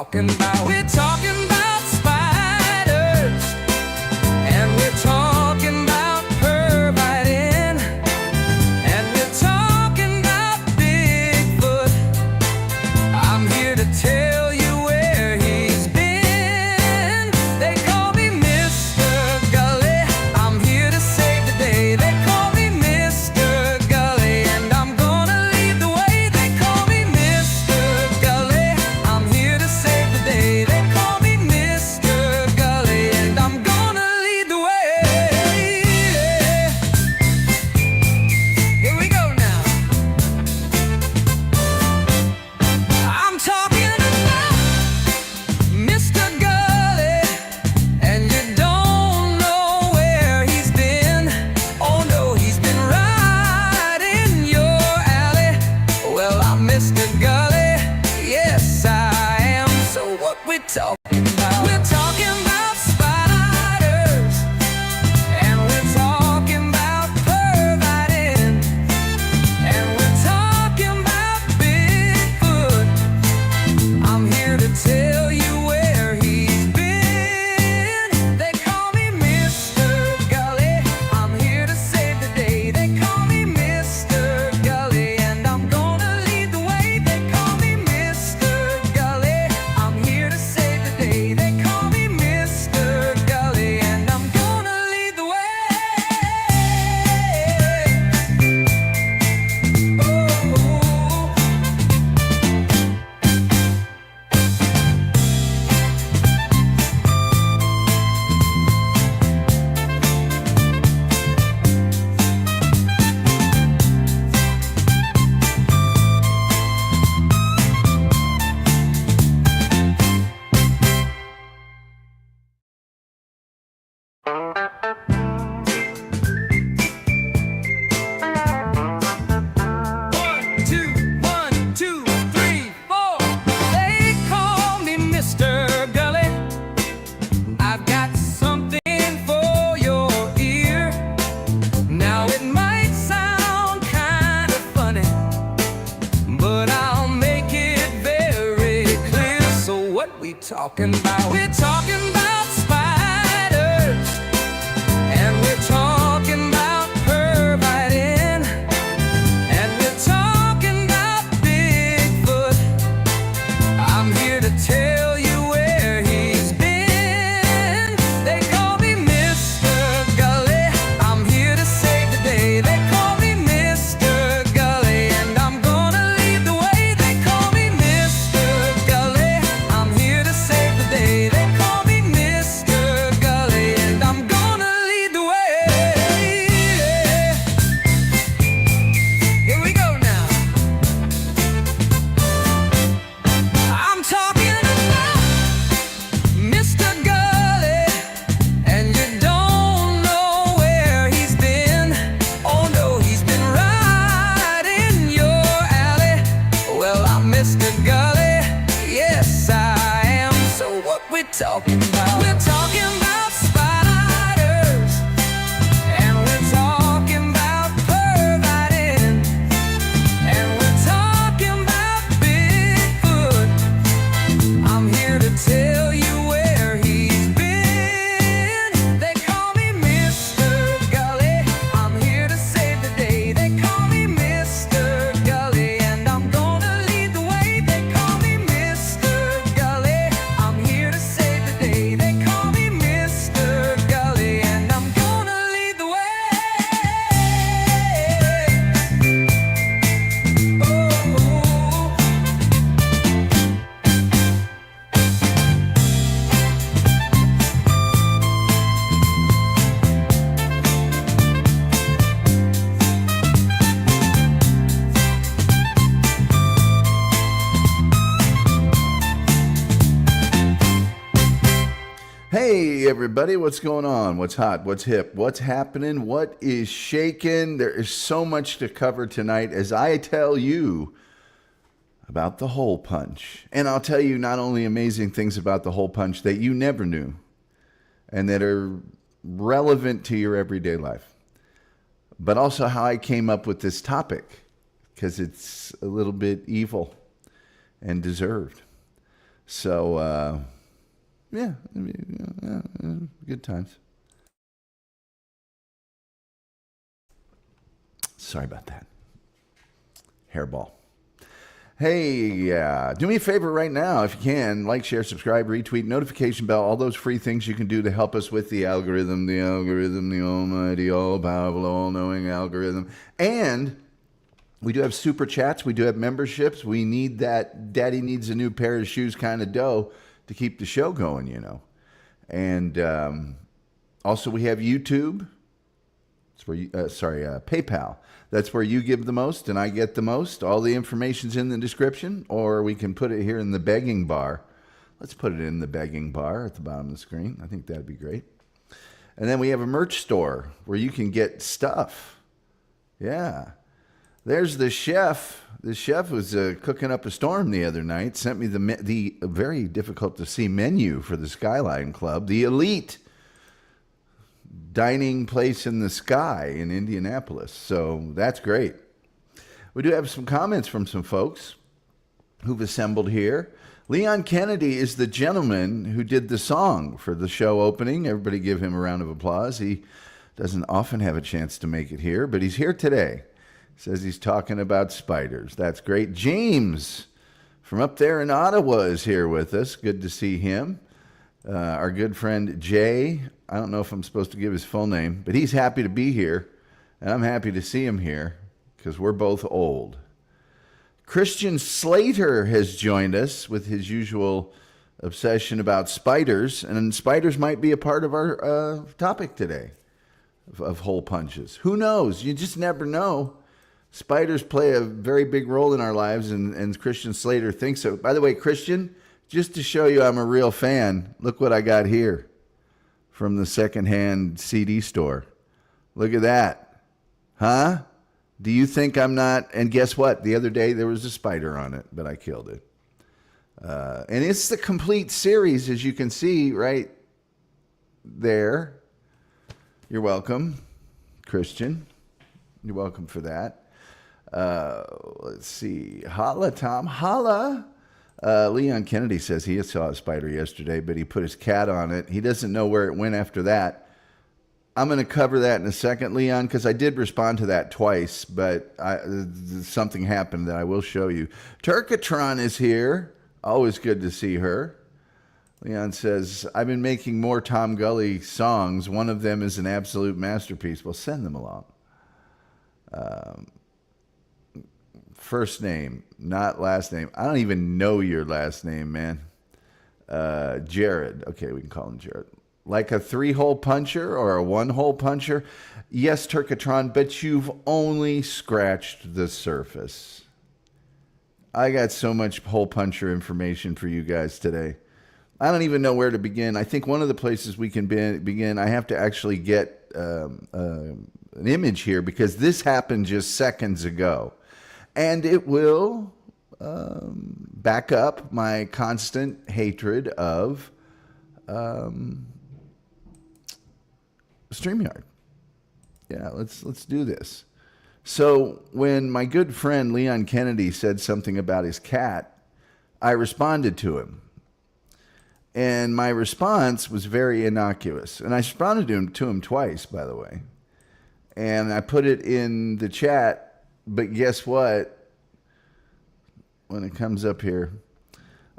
talking about? We're talking about spiders, and we're talking about pervitin', and we're talking about Bigfoot. I'm here to tell you where he's been. They call me Mr. Gulley. I'm here to save the day. They call me Mr. Gulley, and I'm gonna lead the way. They call me Mr. Gulley. I'm here to save the day. They call me Mr. Gulley, and I'm gonna lead the way. Here we go now. I'm talking about Mr. Gulley, and you don't know where he's been. Oh no, he's been right in your alley. Well, I'm Mr. Gulley, yes I am. So what we talking about? We're talking about spiders, and we're talking about pervitin', and we're talking about Bigfoot. I'm here to tell you where he's been. They call me Mr. Gulley. I'm here to save the day. They call me Mr. Gulley, and I'm gonna lead the way. They call me Mr. Gulley. I'm here to save the day. They call me Mr. Gulley, and I'm gonna lead the way. One, two, three, four. They call me Mr. Gulley. I've got something for your ear. Now it might sound kind of funny, but I'll make it very clear. So what we talking about? We're talking about spiders, and we're talking about pervitin', and we're talking about Bigfoot. I'm here to tell you where he's been. They call me Mr. Gulley. I'm here to save the day. They call me Mr. Gulley, and I'm gonna lead the way. They call me Mr. Gulley. I'm here to save the day. They call me Mr. Gulley, and I'm gonna lead the way. Here we go now. I'm talking about Mr. Gulley, and you don't know where he's been. Oh no, he's been right in your alley. Well, I'm Mr. Gulley, yes I am. So what we talking about? We're talking about spiders, and we're talking about pervitin', and we're talking about Bigfoot. I'm here to tell you where he's been. They call me Mr. Gulley. I'm here to save the day. They call me Mr. Gulley, and I'm gonna lead the way. They call me Mr. Gulley. I'm here to save the day. They call me Mr. Gulley, and I'm gonna lead the way. Hey everybody, what's going on? What's hot? What's hip? What's happening? What is shaking? There is so much to cover tonight as I tell you about the hole punch. And I'll tell you not only amazing things about the hole punch that you never knew and that are relevant to your everyday life, but also how I came up with this topic because it's a little bit evil and deserved. So, yeah, good times. Sorry about that. Hairball. Hey, do me a favor right now, if you can. Like, share, subscribe, retweet, notification bell, all those free things you can do to help us with the algorithm, the almighty, all-powerful, all-knowing algorithm. And we do have super chats. We do have memberships. We need that daddy needs a new pair of shoes kind of dough to keep the show going, you know. And also we have YouTube. It's where you, PayPal. That's where you give the most and I get the most. All the information's in the description, or we can put it here in the begging bar. Let's put it in the begging bar at the bottom of the screen. I think that'd be great. And then we have a merch store where you can get stuff. Yeah. There's the chef. The chef was cooking up a storm the other night. Sent me the very difficult to see menu for the Skyline Club, the elite dining place in the sky in Indianapolis. So that's great. We do have some comments from some folks who've assembled here. Leon Kennedy is the gentleman who did the song for the show opening. Everybody give him a round of applause. He doesn't often have a chance to make it here, but he's here today. Says he's talking about spiders. That's great. James from up there in Ottawa is here with us. Good to see him. Our good friend Jay, I don't know if I'm supposed to give his full name, but he's happy to be here, and I'm happy to see him here because we're both old. Christian Slater has joined us with his usual obsession about spiders, and spiders might be a part of our topic today of hole punches. Who knows? You just never know. Spiders play a very big role in our lives, and Christian Slater thinks so. By the way, Christian, just to show you I'm a real fan, look what I got here from the secondhand CD store. Look at that. Huh? Do you think I'm not? And guess what? The other day there was a spider on it, but I killed it. And it's the complete series, as you can see right there. You're welcome, Christian. You're welcome for that. Let's see. Holla, Tom. Holla. Leon Kennedy says he saw a spider yesterday, but he put his cat on it. He doesn't know where it went after that. I'm going to cover that in a second, Leon, because I did respond to that twice, but something happened that I will show you. Turkatron is here. Always good to see her. Leon says, I've been making more Tom Gulley songs. One of them is an absolute masterpiece. Well, send them along. First name, not last name. I don't even know your last name, man. Jared. Okay, we can call him Jared. Like a 3-hole puncher or a 1-hole puncher? Yes, Turkatron, but you've only scratched the surface. I got so much hole puncher information for you guys today. I don't even know where to begin. I think one of the places we can begin, I have to actually get an image here because this happened just seconds ago. And it will back up my constant hatred of StreamYard. Yeah, let's do this. So when my good friend Leon Kennedy said something about his cat, I responded to him. And my response was very innocuous. And I responded to him twice, by the way. And I put it in the chat. But guess what? When it comes up here,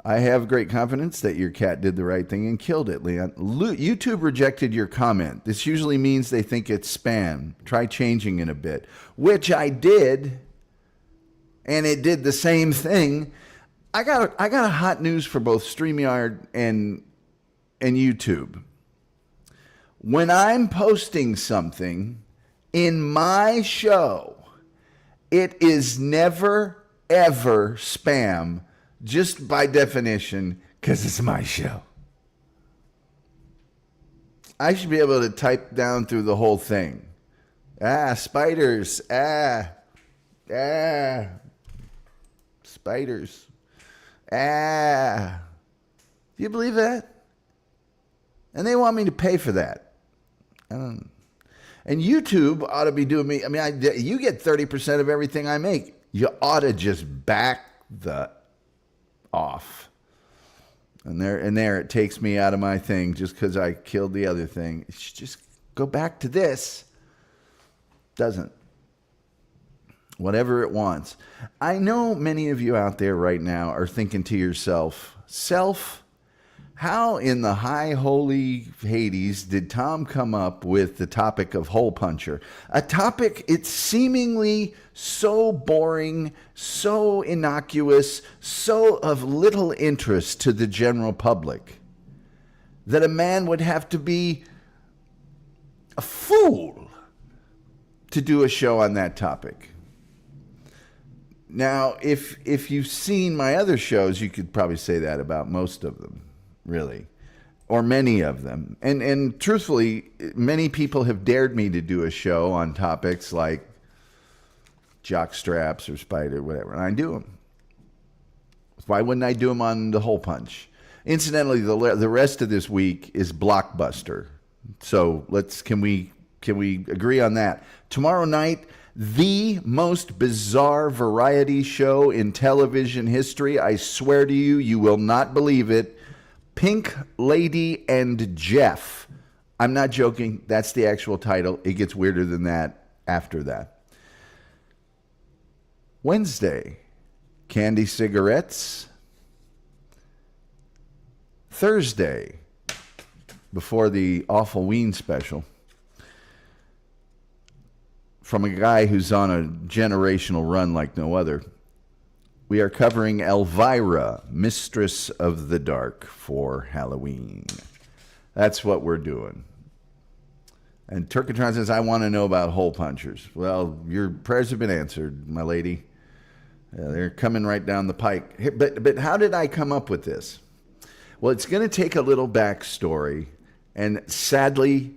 I have great confidence that your cat did the right thing and killed it, Leon. YouTube rejected your comment. This usually means they think it's spam. Try changing it a bit, which I did, and it did the same thing. I got a hot news for both StreamYard and YouTube. When I'm posting something in my show, it is never, ever spam, just by definition, because it's my show. I should be able to type down through the whole thing. Spiders. Spiders. Do you believe that? And they want me to pay for that. I don't. And YouTube ought to be doing me. I mean, you get 30% of everything I make. You ought to just back the off. And there it takes me out of my thing just because I killed the other thing. It should just go back to this. Doesn't. Whatever it wants. I know many of you out there right now are thinking to yourself, how in the high holy Hades did Tom come up with the topic of hole puncher? A topic, it's seemingly so boring, so innocuous, so of little interest to the general public that a man would have to be a fool to do a show on that topic. Now, if you've seen my other shows, you could probably say that about most of them. Really, or many of them. And truthfully, many people have dared me to do a show on topics like jock straps or spider, whatever, and I do them. Why wouldn't I do them on the hole punch? Incidentally, the rest of this week is Blockbuster. So can we agree on that? Tomorrow night, the most bizarre variety show in television history. I swear to you, you will not believe it. Pink Lady and Jeff. I'm not joking. That's the actual title. It gets weirder than that after that. Wednesday, candy cigarettes. Thursday, before the Awful Ween special, from a guy who's on a generational run like no other, we are covering Elvira, Mistress of the Dark, for Halloween. That's what we're doing. And Turkatron says, I want to know about hole punchers. Well, your prayers have been answered, my lady. They're coming right down the pike. But how did I come up with this? Well, it's going to take a little backstory. And sadly,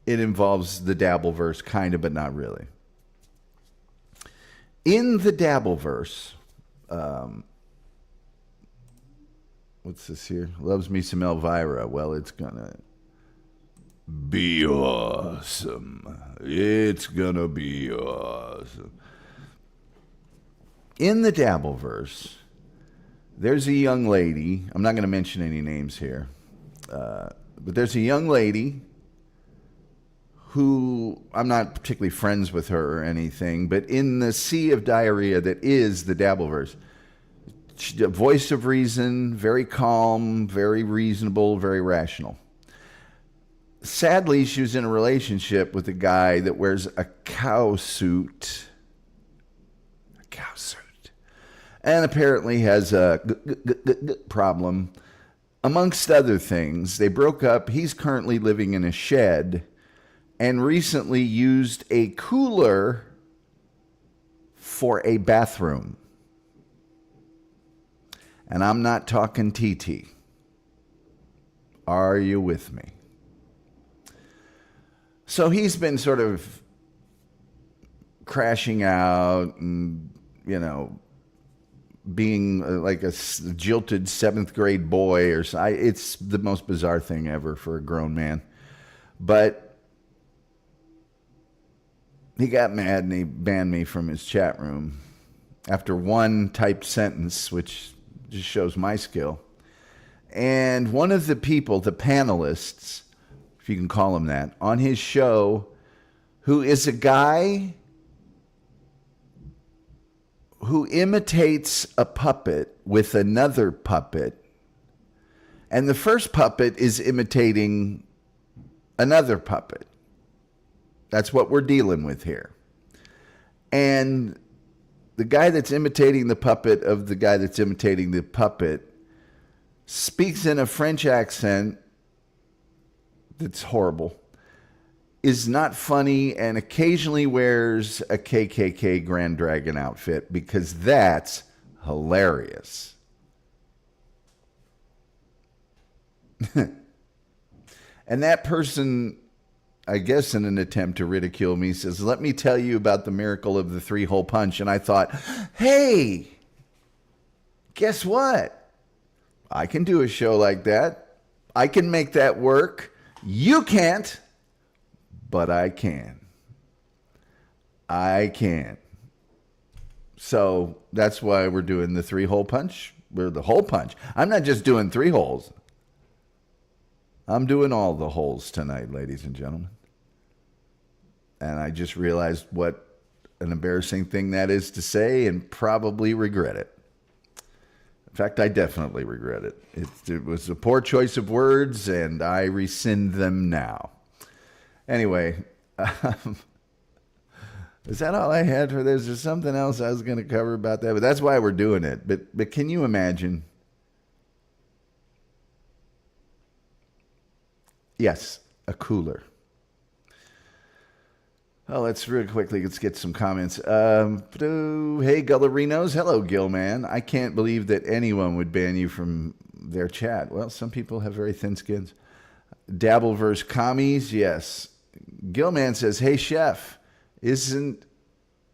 it involves the Dabbleverse, kind of, but not really. In the Dabbleverse, what's this here? Loves me some Elvira. Well, it's gonna be awesome. It's gonna be awesome. In the Dabbleverse, there's a young lady. I'm not going to mention any names here, but there's a young lady who, I'm not particularly friends with her or anything, but in the sea of diarrhea that is the Dabbleverse, a voice of reason, very calm, very reasonable, very rational. Sadly, she was in a relationship with a guy that wears a cow suit. A cow suit. And apparently has a problem. Amongst other things, they broke up. He's currently living in a shed and recently used a cooler for a bathroom. And I'm not talking TT. Are you with me? So he's been sort of crashing out and, being like a jilted seventh grade boy or so. It's the most bizarre thing ever for a grown man. But he got mad and he banned me from his chat room after one typed sentence, which just shows my skill. And one of the people, the panelists, if you can call him that, on his show, who is a guy who imitates a puppet with another puppet, and the first puppet is imitating another puppet. That's what we're dealing with here. And the guy that's imitating the puppet of the guy that's imitating the puppet speaks in a French accent that's horrible, is not funny, and occasionally wears a KKK Grand Dragon outfit because that's hilarious. And that person, I guess in an attempt to ridicule me, says, let me tell you about the miracle of the three-hole punch. And I thought, hey, guess what? I can do a show like that. I can make that work. You can't, but I can. I can. So that's why we're doing the three-hole punch. We're the hole punch. I'm not just doing 3 holes. I'm doing all the holes tonight, ladies and gentlemen. And I just realized what an embarrassing thing that is to say and probably regret it. In fact, I definitely regret it. It was a poor choice of words, and I rescind them now. Anyway, is that all I had for this? There's something else I was going to cover about that, but that's why we're doing it. But can you imagine? Yes, a cooler. Oh, let's get some comments. Hey, Gullerinos. Hello, Gilman. I can't believe that anyone would ban you from their chat. Well, some people have very thin skins. Dabbleverse commies, yes. Gilman says, hey, chef, isn't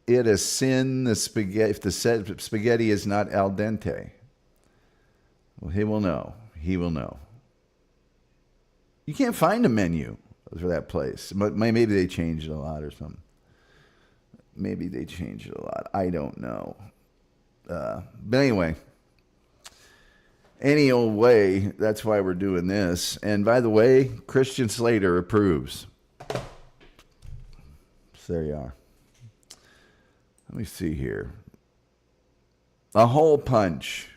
it a sin if the spaghetti is not al dente? Well, he will know. He will know. You can't find a menu for that place. But maybe they changed it a lot or something. Maybe they changed it a lot. I don't know. But anyway, any old way, that's why we're doing this. And by the way, Christian Slater approves. So there you are. Let me see here. A hole punch.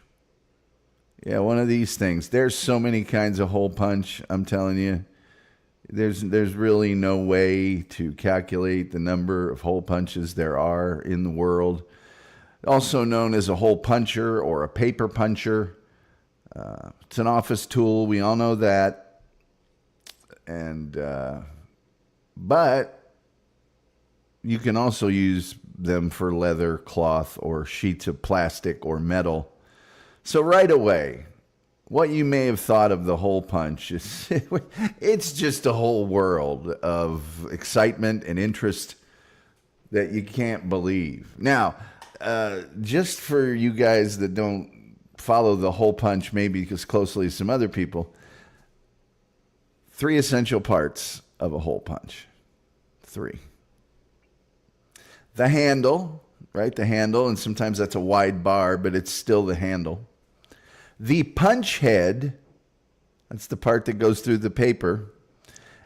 Yeah, one of these things. There's so many kinds of hole punch, I'm telling you. There's really no way to calculate the number of hole punches there are in the world. Also known as a hole puncher or a paper puncher. It's an office tool. We all know that. And but you can also use them for leather, cloth, or sheets of plastic or metal. So right away, what you may have thought of the hole punch is it's just a whole world of excitement and interest that you can't believe. Now, just for you guys that don't follow the hole punch maybe as closely as some other people, 3 essential parts of a hole punch. 3. The handle, right? The handle, and sometimes that's a wide bar, but it's still the handle. The punch head, that's the part that goes through the paper.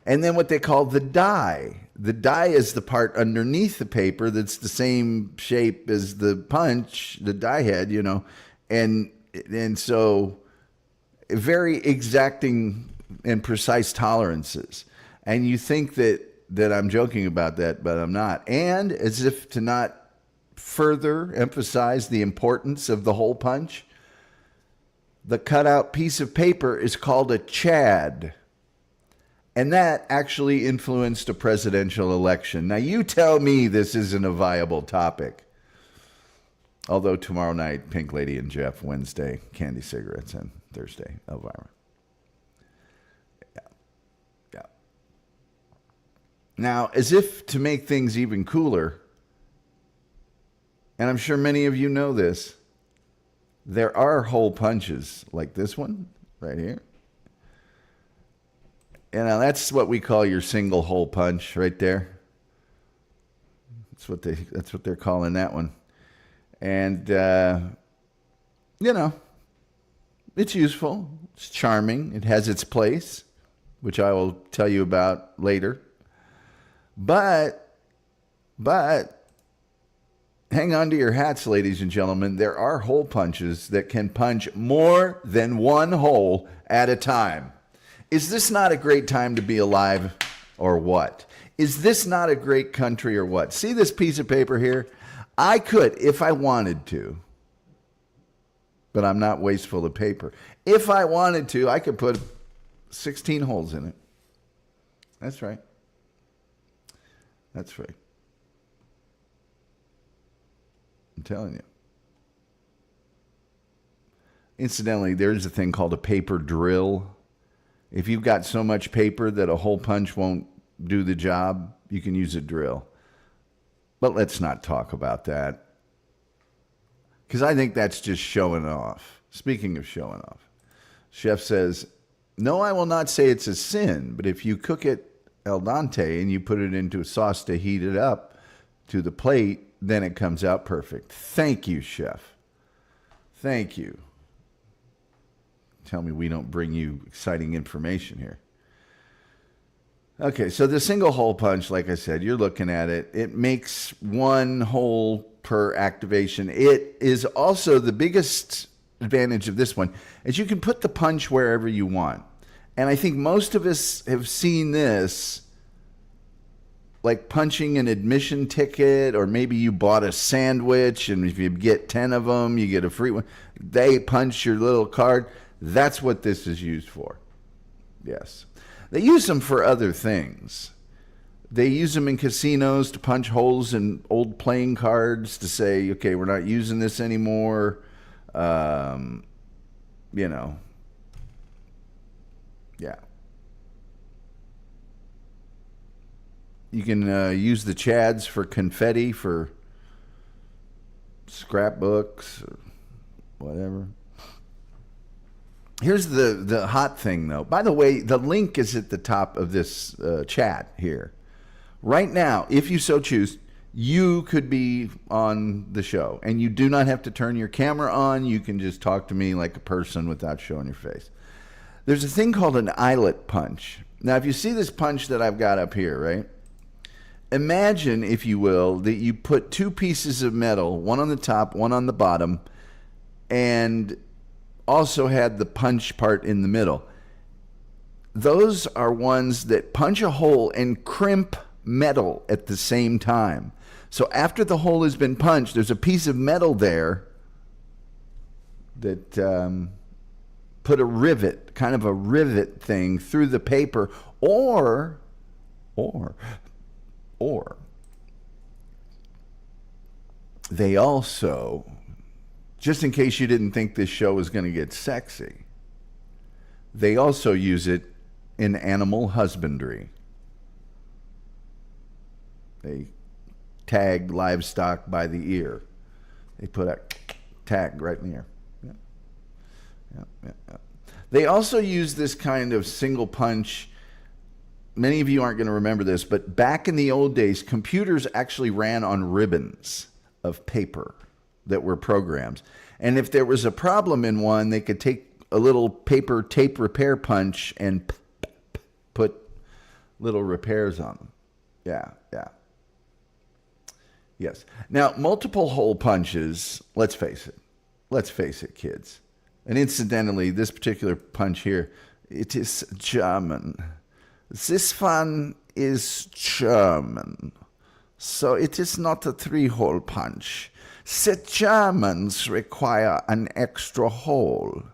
And then what they call the die. The die is the part underneath the paper that's the same shape as the punch, the die head, you know. And so very exacting and precise tolerances. And you think that I'm joking about that, but I'm not. And as if to not further emphasize the importance of the hole punch, the cutout piece of paper is called a chad. And that actually influenced a presidential election. Now, you tell me this isn't a viable topic. Although tomorrow night, Pink Lady and Jeff, Wednesday, Candy Cigarettes, and Thursday, Elvira. Yeah. Now, as if to make things even cooler, and I'm sure many of you know this, there are hole punches like this one right here. And now that's what we call your single hole punch right there. That's what they're calling that one. And you know, it's useful, it's charming, it has its place, which I will tell you about later. But hang on to your hats, ladies and gentlemen. There are hole punches that can punch more than one hole at a time. Is this not a great time to be alive or what? Is this not a great country or what? See this piece of paper here? I could, if I wanted to, but I'm not wasteful of paper. If I wanted to, I could put 16 holes in it. That's right. That's right. I'm telling you. Incidentally, there's a thing called a paper drill. If you've got so much paper that a hole punch won't do the job, you can use a drill. But let's not talk about that, because I think that's just showing off. Speaking of showing off, Chef says, no, I will not say it's a sin, but if you cook it al dente and you put it into a sauce to heat it up to the plate, then it comes out perfect. Thank you, Chef. Thank you. tell me we don't bring you exciting information here. Okay, so the single hole punch, like I said, you're looking at it. It makes one hole per activation. It is also the biggest advantage of this one is you can put the punch wherever you want. And I think most of us have seen this, like punching an admission ticket, or maybe you bought a sandwich, and if you get 10 of them, you get a free one. They punch your little card. That's what this is used for. Yes. They use them for other things. They use them in casinos to punch holes in old playing cards to say, okay, we're not using this anymore. You know. Yeah. You can use the chads for confetti, for scrapbooks, or whatever. Here's the hot thing, though. By the way, the link is at the top of this chat here. Right now, if you so choose, you could be on the show. And you do not have to turn your camera on. You can just talk to me like a person without showing your face. There's a thing called an eyelet punch. Now, if you see this punch that I've got up here, right? Imagine, if you will, that you put two pieces of metal, one on the top, one on the bottom, and also had the punch part in the middle. Those are ones that punch a hole and crimp metal at the same time. So after the hole has been punched, there's a piece of metal there that put a rivet, kind of a rivet thing, through the paper, or they also, just in case you didn't think this show was going to get sexy, they also use it in animal husbandry. They tag livestock by the ear. They put a tag right in the ear. Yeah. They also use this kind of single punch. Many of you aren't going to remember this, but back in the old days, computers actually ran on ribbons of paper that were programs. And if there was a problem in one, they could take a little paper tape repair punch and put little repairs on them. Yeah. Yes. Now, multiple hole punches, let's face it, kids. And incidentally, this particular punch here, it is German. This one is German. So it is not a 3-hole punch. The Germans require an extra hole.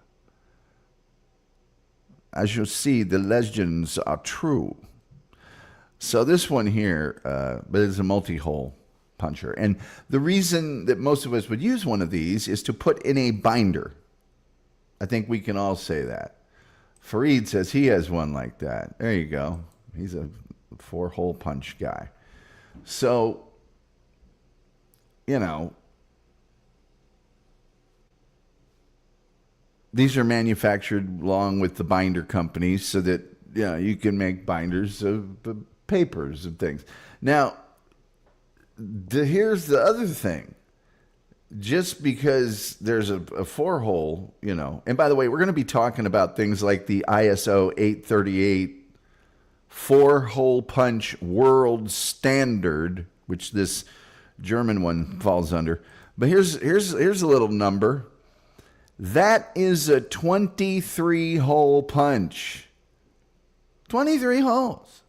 As you see, the legends are true. So this one here, but it's a multi-hole puncher. And the reason that most of us would use one of these is to put in a binder. I think we can all say that. Fareed says he has one like that. There you go. He's a 4-hole punch guy. So, you know, these are manufactured along with the binder companies so that, you know, you can make binders of papers and things. Now, here's the other thing. Just because there's a 4-hole, you know, and by the way, we're going to be talking about things like the ISO 838 4-hole punch world standard, which this German one falls under. But here's a little number. That is a 23-hole punch. 23 holes.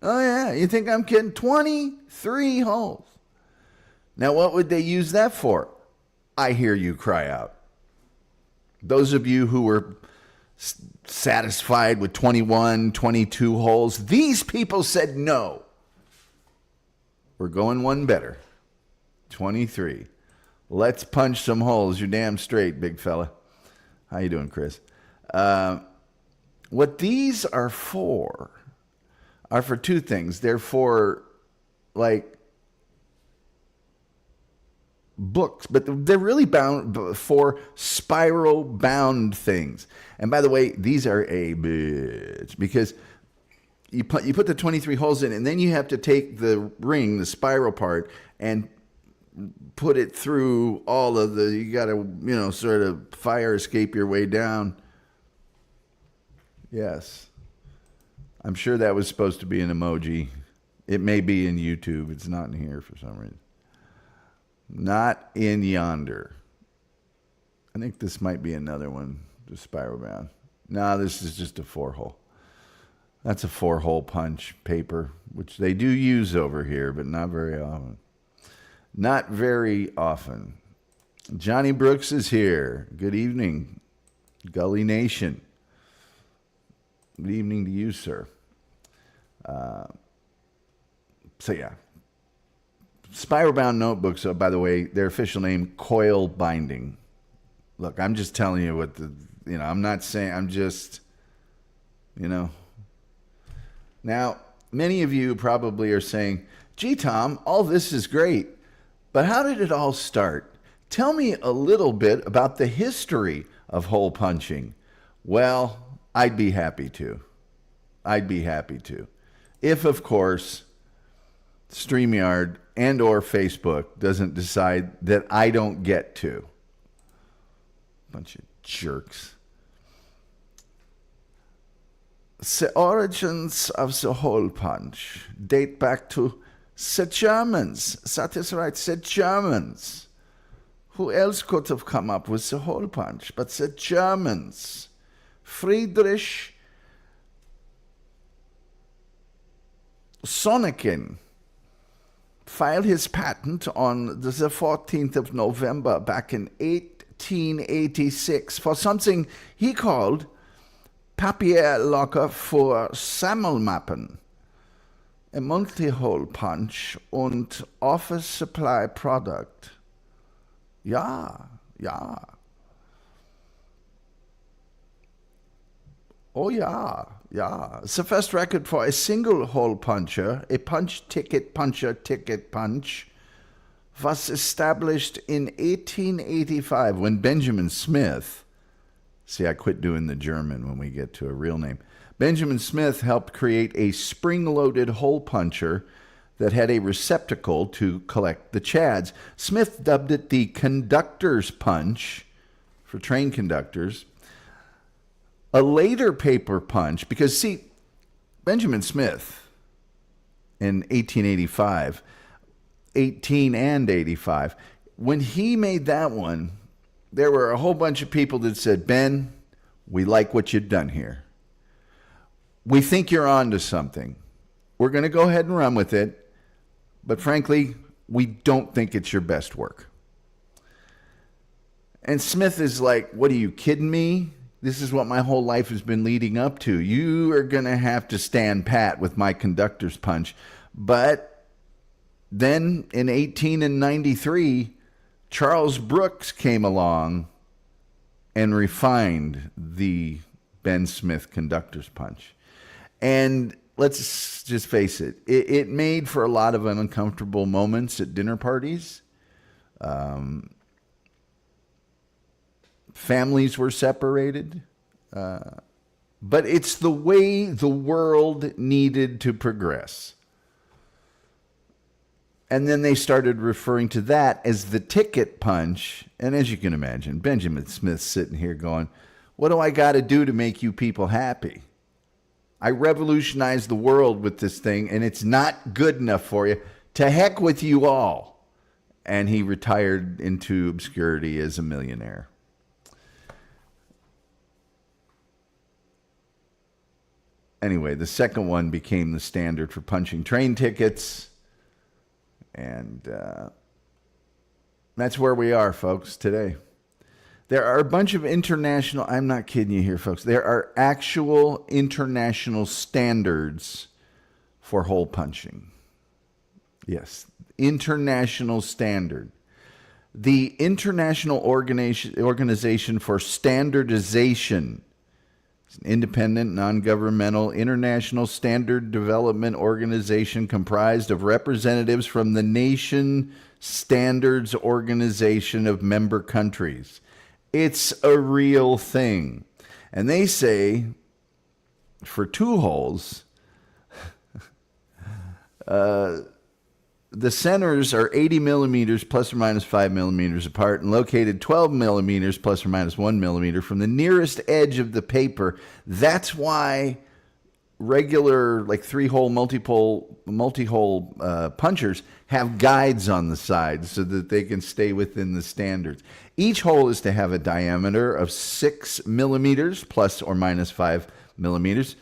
Oh yeah, you think I'm kidding? 23 holes. Now, what would they use that for? I hear you cry out. Those of you who were satisfied with 21, 22 holes, these people said no. We're going one better. 23. Let's punch some holes. You're damn straight, big fella. How you doing, Chris? What these are for two things. They're for, like, books, but they're really bound for spiral bound things. And by the way, these are a bitch because you put the 23 holes in, and then you have to take the ring, the spiral part, and put it through all of the, you got to, you know, sort of fire escape your way down. Yes. I'm sure that was supposed to be an emoji. It may be in YouTube. It's not in here for some reason. Not in yonder. I think this might be another one, the spiral bound. No, this is just a 4-hole. That's a 4-hole punch paper, which they do use over here, but not very often. Not very often. Johnny Brooks is here. Good evening, Gulley Nation. Good evening to you, sir. So yeah. Spiral bound notebooks, by the way, their official name, coil binding. Look, I'm just telling you what I'm not saying, I'm just, Now, many of you probably are saying, gee, Tom, all this is great, but how did it all start? Tell me a little bit about the history of hole punching. Well, I'd be happy to. If, of course, StreamYard and or Facebook doesn't decide that I don't get to. Bunch of jerks. The origins of the hole punch date back to the Germans. That is right, the Germans. Who else could have come up with the hole punch but the Germans? Friedrich Sonnecken filed his patent on the 14th of November back in 1886 for something he called Papier Locker for Sammelmappen, a multi-hole punch und office supply product. Ja. Oh, yeah. It's the first record for a single hole puncher, a punch ticket puncher ticket punch, was established in 1885 when Benjamin Smith, see, I quit doing the German when we get to a real name. Benjamin Smith helped create a spring-loaded hole puncher that had a receptacle to collect the chads. Smith dubbed it the conductor's punch for train conductors. A later paper punch, because see, Benjamin Smith in 1885, 18 and 85, when he made that one, there were a whole bunch of people that said, Ben, we like what you've done here. We think you're on to something. We're going to go ahead and run with it, but frankly, we don't think it's your best work. And Smith is like, what are you kidding me? This is what my whole life has been leading up to. You are going to have to stand pat with my conductor's punch. But then in 1893, Charles Brooks came along and refined the Ben Smith conductor's punch. And let's just face it, it made for a lot of uncomfortable moments at dinner parties. Families were separated. But it's the way the world needed to progress. And then they started referring to that as the ticket punch. And as you can imagine, Benjamin Smith's sitting here going, what do I got to do to make you people happy? I revolutionized the world with this thing, and it's not good enough for you. To heck with you all. And he retired into obscurity as a millionaire. Anyway, the second one became the standard for punching train tickets. And that's where we are, folks, today. There are a bunch of international, I'm not kidding you here, folks. There are actual international standards for hole punching. Yes, international standard. The International Organization for Standardization, it's an independent, non-governmental, international standard development organization comprised of representatives from the nation standards organization of member countries. It's a real thing. And they say for 2 holes, The centers are 80 millimeters plus or minus 5 millimeters apart and located 12 millimeters plus or minus 1 millimeter from the nearest edge of the paper. That's why regular, like 3-hole, multi-hole punchers have guides on the side so that they can stay within the standards. Each hole is to have a diameter of 6 millimeters plus or minus 5 millimeters.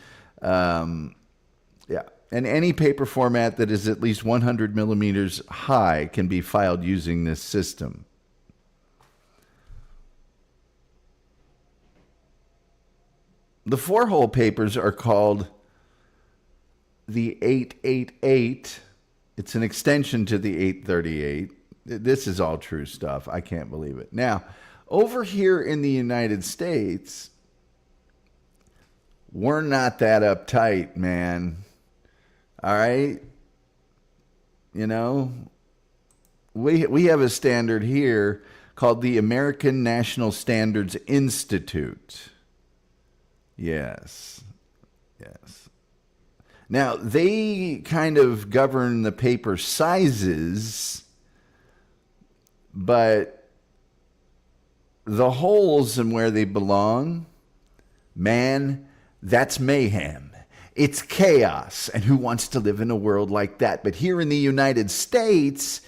And any paper format that is at least 100 millimeters high can be filed using this system. The 4-hole papers are called the 888. It's an extension to the 838. This is all true stuff. I can't believe it. Now, over here in the United States, we're not that uptight, man. All right? You know, we have a standard here called the American National Standards Institute. Yes. Yes. Now, they kind of govern the paper sizes, but the holes and where they belong, man, that's mayhem. It's chaos, and who wants to live in a world like that? But here in the United States,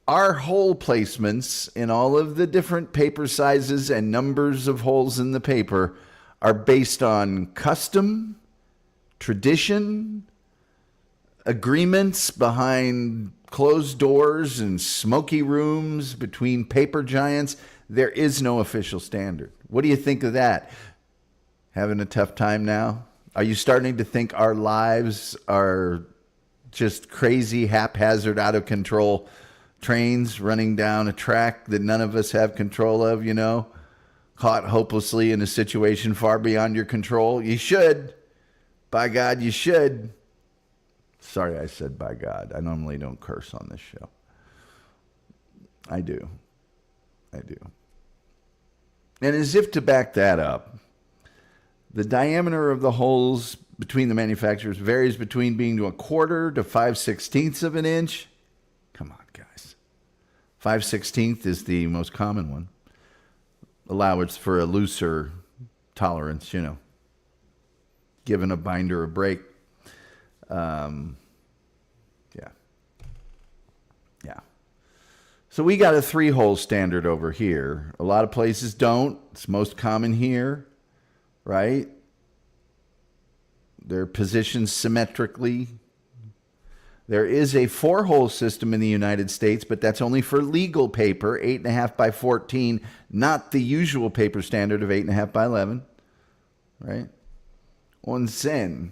our hole placements in all of the different paper sizes and numbers of holes in the paper are based on custom, tradition, agreements behind closed doors and smoky rooms between paper giants. There is no official standard. What do you think of that? Having a tough time now? Are you starting to think our lives are just crazy, haphazard, out of control trains running down a track that none of us have control of, you know? Caught hopelessly in a situation far beyond your control? You should. By God, you should. Sorry I said by God. I normally don't curse on this show. I do. And as if to back that up, the diameter of the holes between the manufacturers varies between being 1/4 to 5/16 of an inch. Come on, guys. 5/16 is the most common one. Allows for a looser tolerance, you know, giving a binder a break. Yeah. So we got a 3-hole standard over here. A lot of places don't. It's most common here. Right? They're positioned symmetrically. There is a 4-hole system in the United States, but that's only for legal paper, 8.5 by 14, not the usual paper standard of 8.5 by 11. Right? Onsen,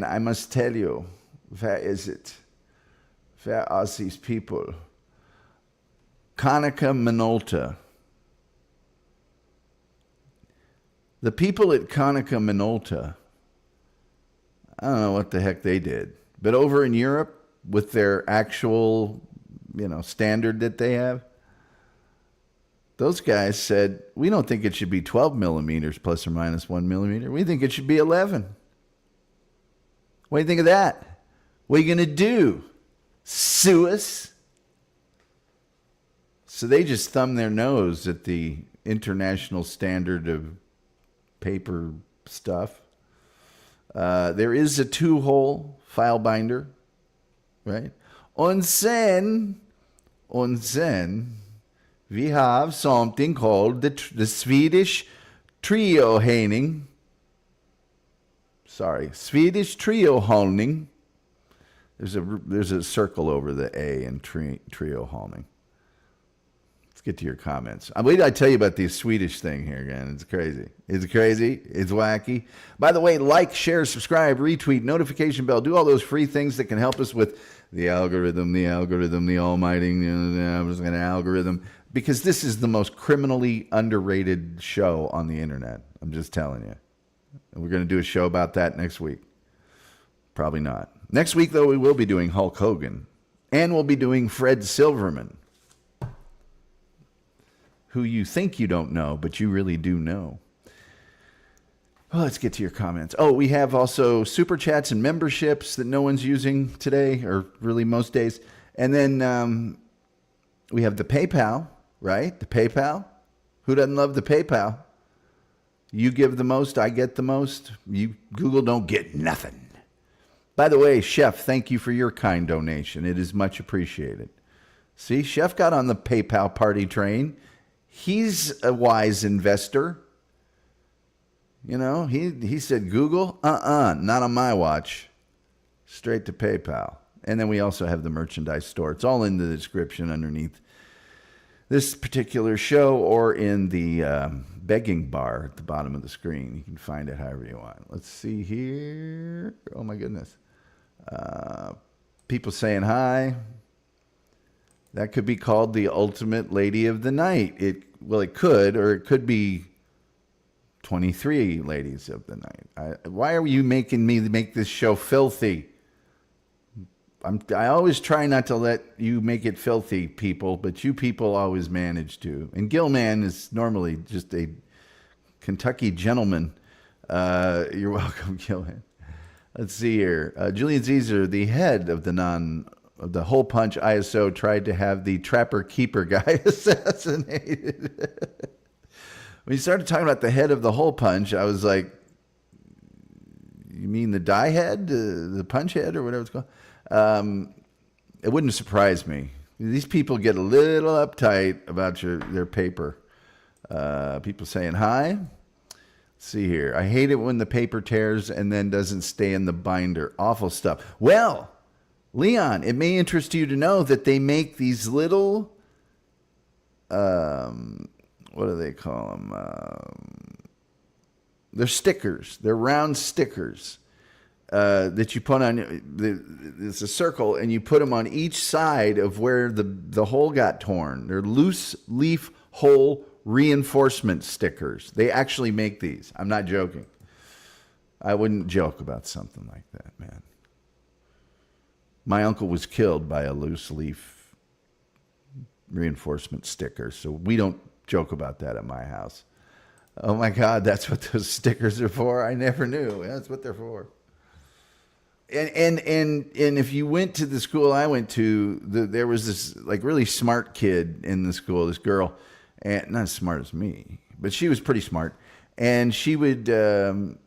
I must tell you, where is it? Where are these people? Konica Minolta. The people at Konica Minolta, I don't know what the heck they did, but over in Europe, with their actual, standard that they have, those guys said, we don't think it should be 12 millimeters plus or minus 1 millimeter. We think it should be 11. What do you think of that? What are you going to do? Sue us? So they just thumb their nose at the international standard of paper stuff. There is a 2-hole file binder, right? And then we have something called the Swedish trio honing. Swedish trio honing. There's a circle over the A in trio honing. Let's get to your comments. I'm waiting to tell you about the Swedish thing here again. It's crazy. It's crazy. It's wacky. By the way, like, share, subscribe, retweet, notification bell. Do all those free things that can help us with the algorithm, the almighty algorithm. Because this is the most criminally underrated show on the internet. I'm just telling you. And we're going to do a show about that next week. Probably not. Next week, though, we will be doing Hulk Hogan. And we'll be doing Fred Silverman, who you think you don't know, but you really do know. Well, let's get to your comments. Oh, we have also super chats and memberships that no one's using today, or really most days. And then we have the PayPal, right? The PayPal. Who doesn't love the PayPal? You give the most, I get the most. You Google don't get nothing. By the way, Chef, thank you for your kind donation. It is much appreciated. See, Chef got on the PayPal party train. He's a wise investor. You know, he said, Google, not on my watch. Straight to PayPal. And then we also have the merchandise store. It's all in the description underneath this particular show, or in the begging bar at the bottom of the screen. You can find it however you want. Let's see here. Oh, my goodness. People saying hi. That could be called the ultimate lady of the night. It could, or it could be 23 ladies of the night. Why are you making me make this show filthy? I always try not to let you make it filthy, people, but you people always manage to. And Gilman is normally just a Kentucky gentleman. You're welcome, Gilman. Let's see here. Julian Caesar, the head of the Hole Punch ISO, tried to have the Trapper Keeper guy assassinated. When you started talking about the head of the Hole Punch, I was like, you mean the die head, the punch head, or whatever it's called? It wouldn't surprise me. These people get a little uptight about their paper. People saying hi. Let's see here. I hate it when the paper tears and then doesn't stay in the binder. Awful stuff. Well, Leon, it may interest you to know that they make these little, what do they call them? They're stickers. They're round stickers that you put on. It's a circle, and you put them on each side of where the hole got torn. They're loose leaf hole reinforcement stickers. They actually make these. I'm not joking. I wouldn't joke about something like that, man. My uncle was killed by a loose leaf reinforcement sticker, so we don't joke about that at my house. Oh my God, that's what those stickers are for? I never knew. That's what they're for. And if you went to the school I went to, there was this like really smart kid in the school, this girl, and not as smart as me, but she was pretty smart. And she would do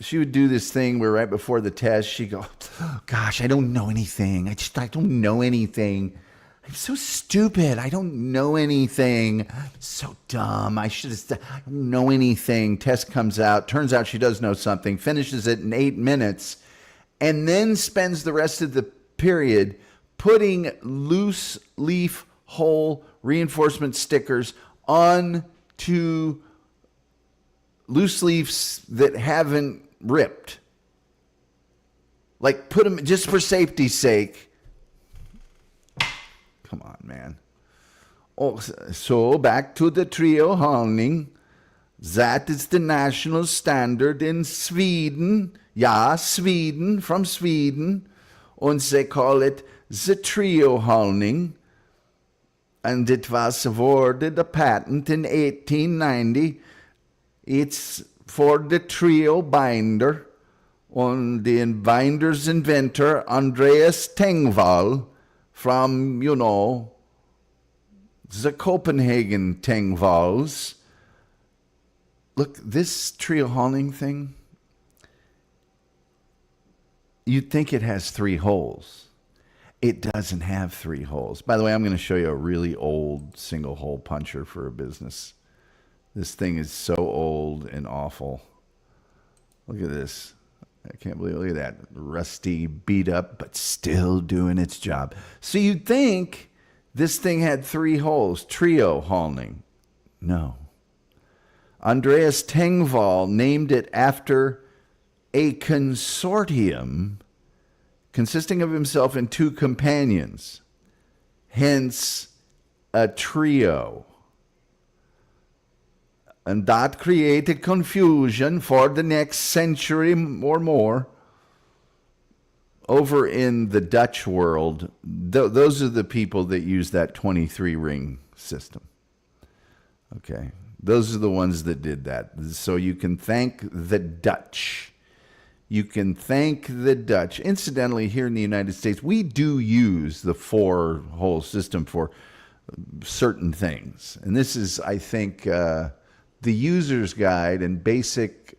this thing where right before the test, she'd go, oh, gosh, I don't know anything. I don't know anything. I'm so stupid. I don't know anything. I'm so dumb. I don't know anything. Test comes out. Turns out she does know something. Finishes it in 8 minutes. And then spends the rest of the period putting loose leaf hole reinforcement stickers onto loose leaves that haven't ripped. Like put them just for safety's sake. Come on, man. Oh, so back to the trio honing. That is the national standard in Sweden. Ja, Sweden, from Sweden. And they call it the trio honing. And it was awarded a patent in 1890. It's for the trio binder. And the binder's inventor, Andreas Tengvall, from, the Copenhagen Tengvalls. Look, this trio honing thing, you'd think it has 3 holes. It doesn't have 3 holes. By the way, I'm going to show you a really old single hole puncher for a business. This thing is so old and awful. Look at this. I can't believe it. Look at that. Rusty, beat up, but still doing its job. So you'd think this thing had 3 holes. Trio honing. No. Andreas Tengvall named it after a consortium consisting of himself and 2 companions. Hence, a trio. And that created confusion for the next century or more. Over in the Dutch world, those are the people that use that 23 ring system. Okay. Those are the ones that did that. So you can thank the Dutch. You can thank the Dutch. Incidentally, here in the United States, we do use the whole system for certain things. And this is, I think, the user's guide and basic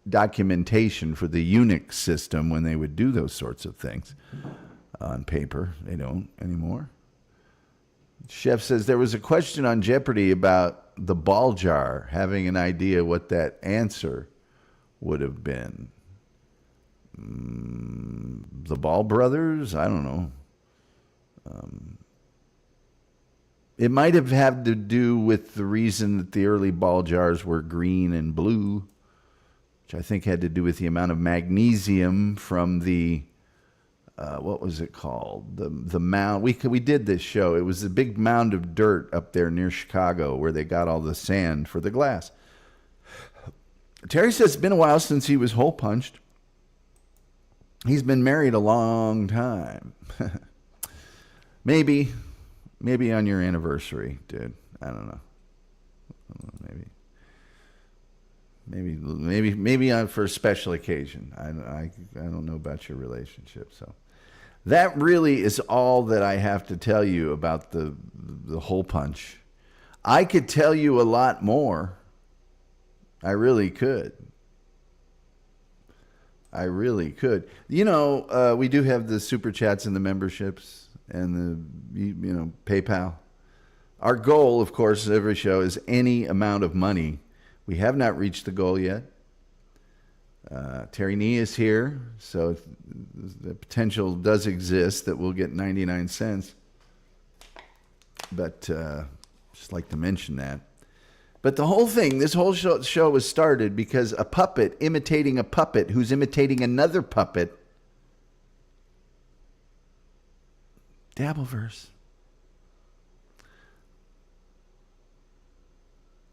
documentation for the Unix system when they would do those sorts of things on paper. They don't anymore. Chef says there was a question on Jeopardy about the ball jar, having an idea what that answer would have been. The Ball Brothers? I don't know. It might have had to do with the reason that the early ball jars were green and blue, which I think had to do with the amount of magnesium from the what was it called? The mound. We did this show. It was a big mound of dirt up there near Chicago where they got all the sand for the glass. Terry says it's been a while since he was hole punched. He's been married a long time. Maybe on your anniversary, dude. I don't know. Maybe on for a special occasion. I don't know about your relationship, so. That really is all that I have to tell you about the hole punch. I could tell you a lot more. I really could. You know, we do have the super chats and the memberships and the PayPal. Our goal, of course, every show is any amount of money. We have not reached the goal yet. Terry Nee is here, so the potential does exist that we'll get 99 cents. But just like to mention that. But the whole thing, this whole show was started because a puppet imitating a puppet who's imitating another puppet. Dabbleverse.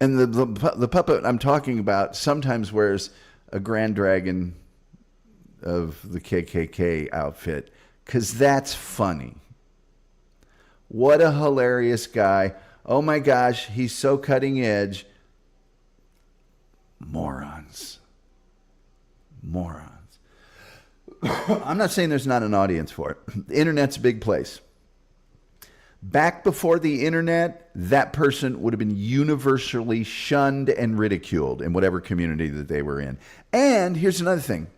And the puppet I'm talking about sometimes wears a Grand Dragon of the KKK outfit because that's funny. What a hilarious guy. Oh my gosh, he's so cutting edge. Morons. I'm not saying there's not an audience for it. The internet's a big place. Back before the internet, that person would have been universally shunned and ridiculed in whatever community that they were in. And here's another thing.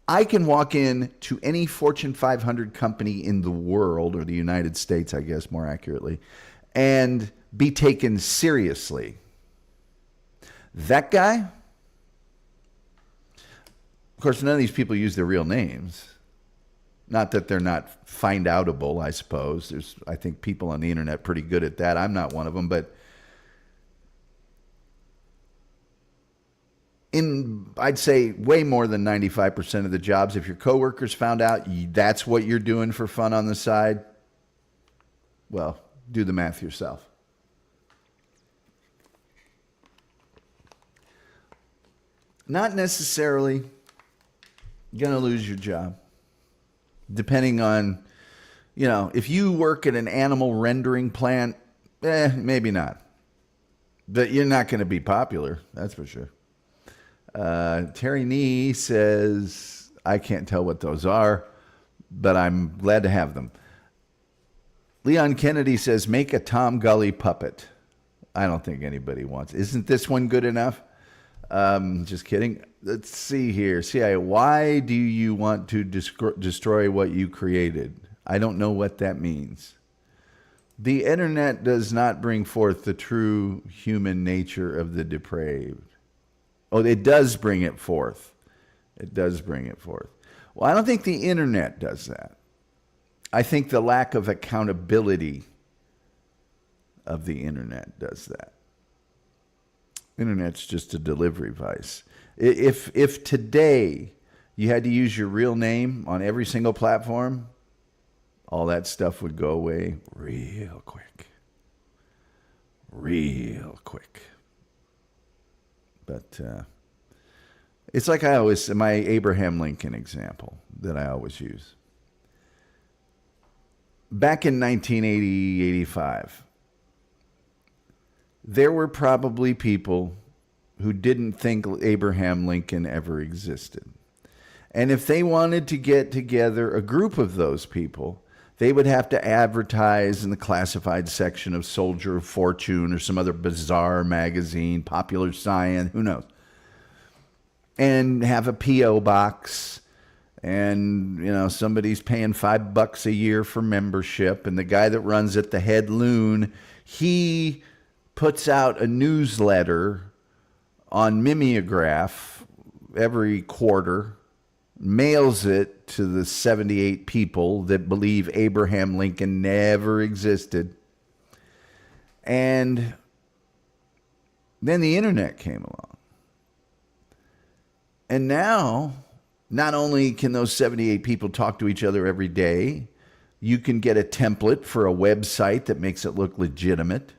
I can walk in to any Fortune 500 company in the world, or the United States, I guess, more accurately, and be taken seriously. That guy, of course, none of these people use their real names. Not that they're not find outable, I suppose. There's, I think, people on the internet pretty good at that. I'm not one of them, but in, I'd say, way more than 95% of the jobs, if your coworkers found out that's what you're doing for fun on the side, well, do the math yourself. Not necessarily going to lose your job. Depending on, if you work at an animal rendering plant, maybe not. But you're not going to be popular, that's for sure. Terry Nee says, I can't tell what those are, but I'm glad to have them. Leon Kennedy says, make a Tom Gulley puppet. I don't think anybody wants. Isn't this one good enough? Just kidding. Let's see here. CIA, why do you want to destroy what you created? I don't know what that means. The internet does not bring forth the true human nature of the depraved. Oh, it does bring it forth. It does bring it forth. Well, I don't think the internet does that. I think the lack of accountability of the internet does that. Internet's just a delivery device. If today you had to use your real name on every single platform, all that stuff would go away real quick. Real quick. But it's like my Abraham Lincoln example that I always use. Back in 1980, 85, there were probably people who didn't think Abraham Lincoln ever existed. And if they wanted to get together a group of those people, they would have to advertise in the classified section of Soldier of Fortune or some other bizarre magazine, Popular Science, who knows, and have a P.O. box. And, you know, somebody's paying $5 a year for membership. And the guy that runs it, the head loon, he puts out a newsletter on mimeograph every quarter, mails it to the 78 people that believe Abraham Lincoln never existed. And then the internet came along. And now, not only can those 78 people talk to each other every day, you can get a template for a website that makes it look legitimate.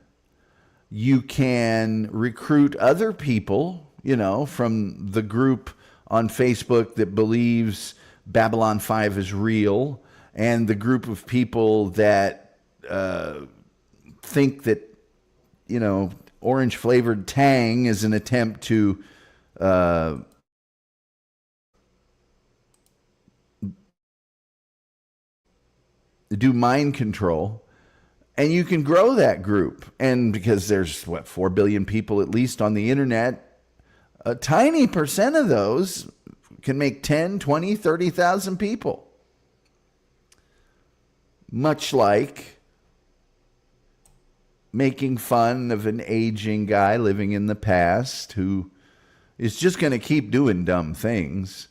You can recruit other people, you know, from the group on Facebook that believes Babylon 5 is real, and the group of people that think that, you know, orange flavored Tang is an attempt to do mind control. And you can grow that group. And because there's, 4 billion people at least on the internet, a tiny percent of those can make 10, 20, 30,000 people. Much like making fun of an aging guy living in the past who is just going to keep doing dumb things.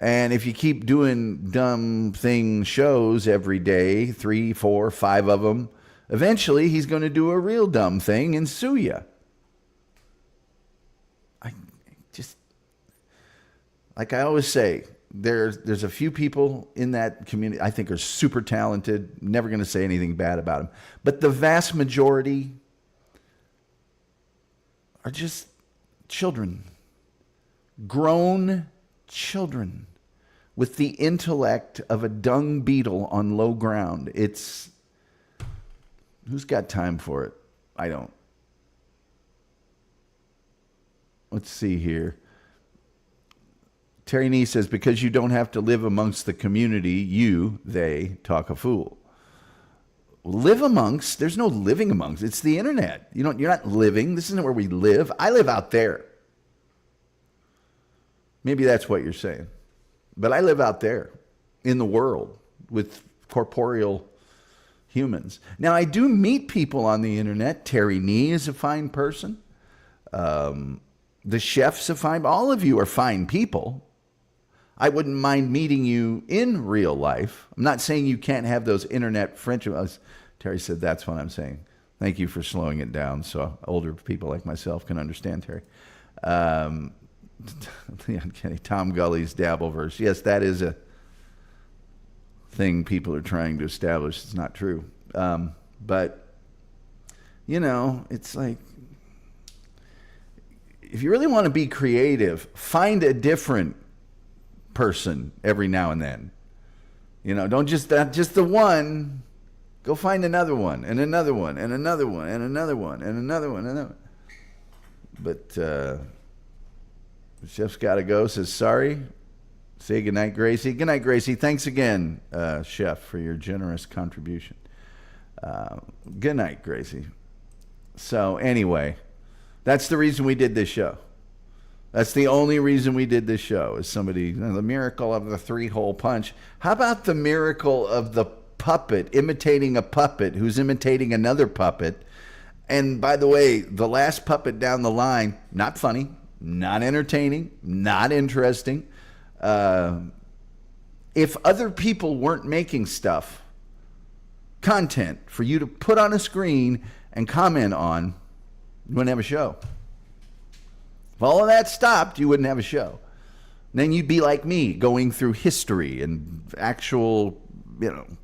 And if you keep doing dumb thing shows every day, 3, 4, 5 of them, eventually he's going to do a real dumb thing and sue you. Like I always say, there's a few people in that community I think are super talented, never going to say anything bad about them. But the vast majority are just children, grown children with the intellect of a dung beetle on low ground. Who's got time for it? I don't. Let's see here. Terry Nee says, because you don't have to live amongst the community, they talk a fool. Live amongst, there's no living amongst. It's the internet. You're not living. This isn't where we live. I live out there. Maybe that's what you're saying. But I live out there in the world with corporeal humans. Now, I do meet people on the internet. Terry Nee is a fine person. The chef's a fine, all of you are fine people. I wouldn't mind meeting you in real life. I'm not saying you can't have those internet friendships. Terry said, that's what I'm saying. Thank you for slowing it down so older people like myself can understand, Terry. Tom Gulley's Dabbleverse. Yes, that is a thing people are trying to establish. It's not true. But, you know, it's like, if you really want to be creative, find a different person every now and then. You know, don't just the one. Go find another one, and another one, and another one, and another one, and another one, and another one. But Chef's got to go. Says sorry. Say goodnight, Gracie. Good night, Gracie. Thanks again, Chef, for your generous contribution. Good night, Gracie. So anyway, that's the reason we did this show. That's the only reason we did this show, is the miracle of the 3-hole punch. How about the miracle of the puppet imitating a puppet who's imitating another puppet? And by the way, the last puppet down the line, not funny, not entertaining, not interesting. If other people weren't making content for you to put on a screen and comment on, you wouldn't have a show. If all of that stopped, you wouldn't have a show. Then you'd be like me, going through history and actual,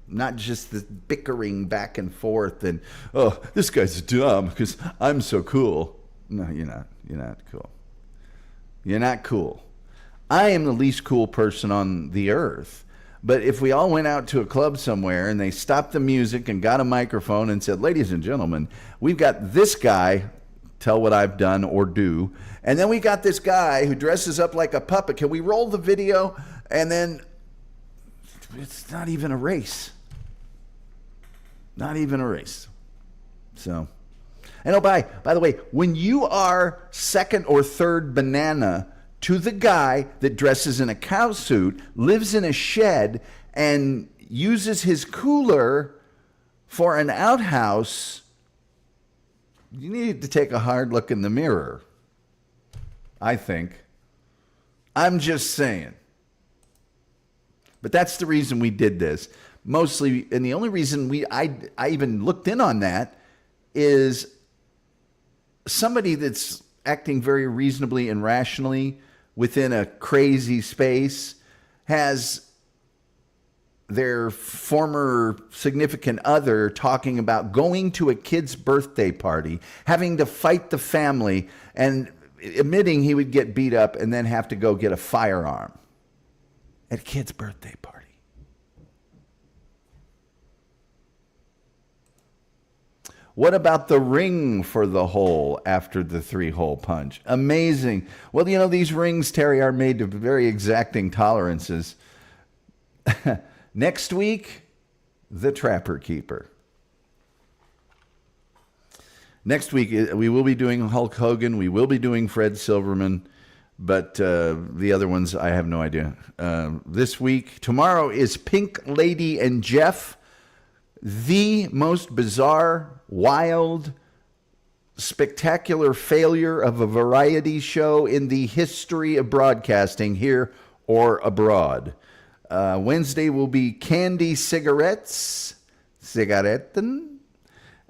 not just the bickering back and forth and, oh, this guy's dumb because I'm so cool. No, you're not. You're not cool. You're not cool. I am the least cool person on the earth. But if we all went out to a club somewhere and they stopped the music and got a microphone and said, ladies and gentlemen, we've got this guy tell what I've done or do. And then we got this guy who dresses up like a puppet. Can we roll the video? And then it's not even a race. Not even a race. So, and oh, by the way, when you are second or third banana to the guy that dresses in a cow suit, lives in a shed, and uses his cooler for an outhouse, you need to take a hard look in the mirror, I think. I'm just saying. But that's the reason we did this. Mostly, and the only reason I even looked in on that is somebody that's acting very reasonably and rationally within a crazy space has their former significant other talking about going to a kid's birthday party, having to fight the family, and admitting he would get beat up and then have to go get a firearm at a kid's birthday party. What about the ring for the hole after the 3-hole punch? Amazing. Well, you know, these rings, Terry, are made to very exacting tolerances. Next week, the Trapper Keeper. Next week, we will be doing Hulk Hogan. We will be doing Fred Silverman. But the other ones, I have no idea. This week, tomorrow is Pink Lady and Jeff. The most bizarre, wild, spectacular failure of a variety show in the history of broadcasting here or abroad. Wednesday will be Candy Cigarettes, Cigaretten.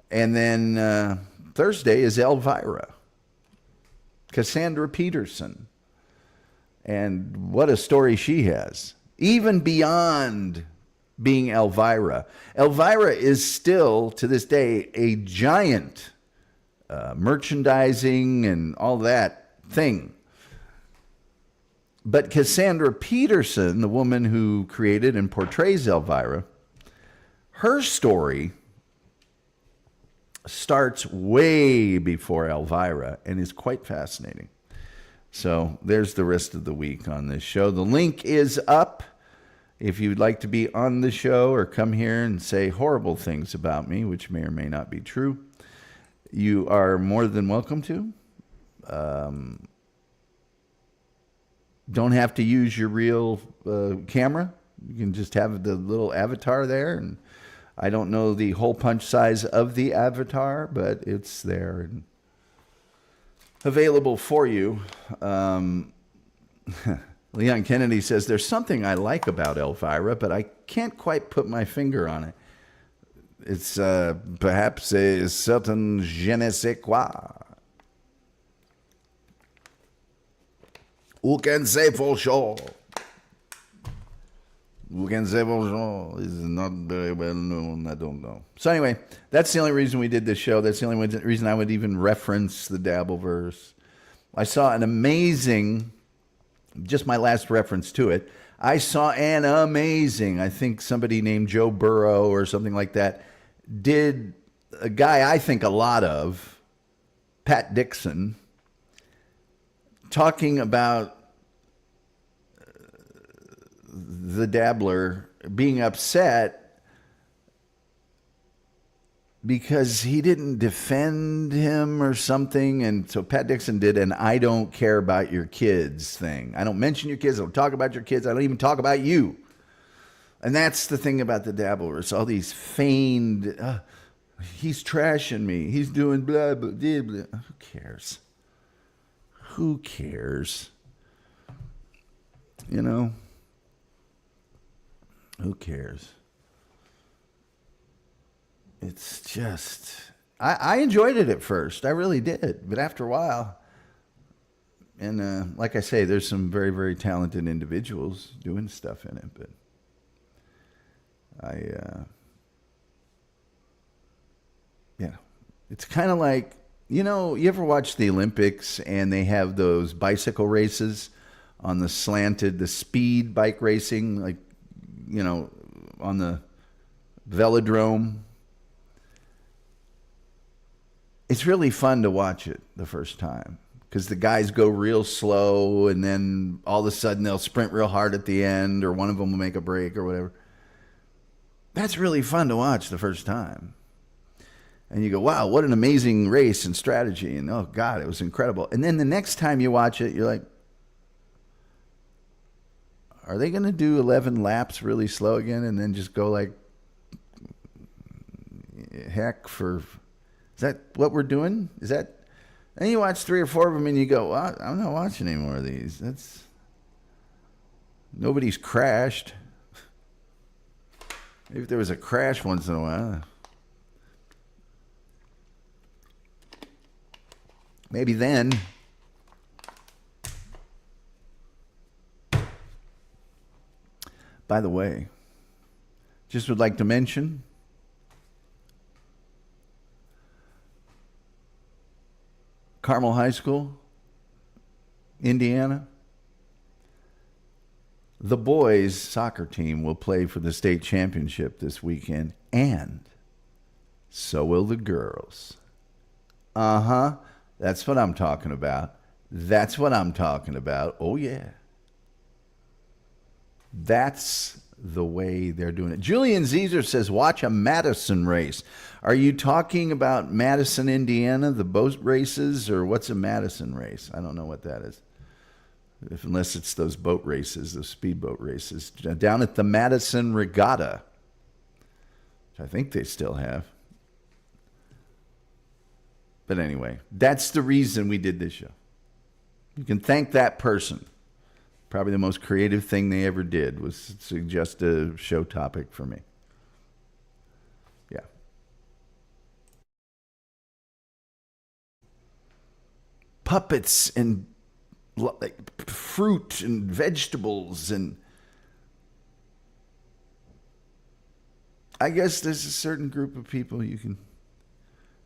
And then Thursday is Elvira, Cassandra Peterson. And what a story she has. Even beyond being Elvira. Elvira is still, to this day, a giant merchandising and all that thing. But Cassandra Peterson, the woman who created and portrays Elvira, her story starts way before Elvira and is quite fascinating. So there's the rest of the week on this show. The link is up. If you'd like to be on the show or come here and say horrible things about me, which may or may not be true, you are more than welcome to. Don't have to use your real camera. You can just have the little avatar there. And I don't know the hole punch size of the avatar, but it's there and available for you. Leon Kennedy says, there's something I like about Elvira, but I can't quite put my finger on it. It's perhaps a certain je ne sais quoi. Who can say for sure? Who can say for sure? Is not very well known. I don't know. So anyway, that's the only reason we did this show. That's the only reason I would even reference the Dabbleverse. I saw an amazing... just my last reference to it, I saw an amazing, I think somebody named Joe Burrow or something like that, did a guy I think a lot of, Pat Dixon, talking about the dabbler being upset because he didn't defend him or something. And so Pat Dixon did an I don't care about your kids thing. I don't mention your kids. I don't talk about your kids. I don't even talk about you. And that's the thing about the Dabbleverse. All these feigned, he's trashing me. He's doing blah, blah, blah, blah. Who cares? Who cares? You know? Who cares? It's just, I enjoyed it at first. I really did. But after a while, and like I say, there's some very, very talented individuals doing stuff in it. But it's kind of like, you know, you ever watch the Olympics and they have those bicycle races on the speed bike racing, like, you know, on the velodrome? It's really fun to watch it the first time because the guys go real slow and then all of a sudden they'll sprint real hard at the end or one of them will make a break or whatever. That's really fun to watch the first time. And you go, wow, what an amazing race and strategy. And oh, God, it was incredible. And then the next time you watch it, you're like, are they going to do 11 laps really slow again and then just go like heck for... Is that what we're doing? Is that... Then you watch 3 or 4 of them and you go, well, I'm not watching any more of these. That's... Nobody's crashed. Maybe if there was a crash once in a while. Maybe then. By the way, just would like to mention Carmel High School, Indiana. The boys' soccer team will play for the state championship this weekend, and so will the girls. Uh-huh. That's what I'm talking about. That's what I'm talking about. Oh, yeah. That's the way they're doing it. Julian Zezer says, watch a Madison race. Are you talking about Madison, Indiana, the boat races, or what's a Madison race? I don't know what that is. Unless it's those boat races, those speedboat races. Down at the Madison Regatta, which I think they still have. But anyway, that's the reason we did this show. You can thank that person. Probably the most creative thing they ever did was suggest a show topic for me. Yeah. Puppets and like fruit and vegetables, and I guess there's a certain group of people you can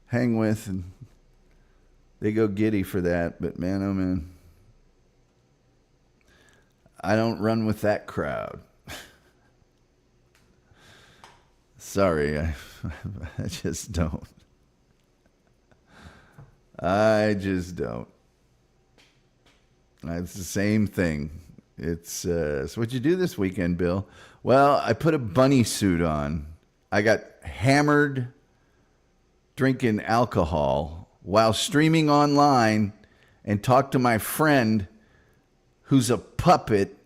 hang with and they go giddy for that, but man, oh man, I don't run with that crowd. Sorry, I just don't. I just don't. It's the same thing. It's so what'd you do this weekend, Bill? Well, I put a bunny suit on. I got hammered drinking alcohol while streaming online and talked to my friend who's a puppet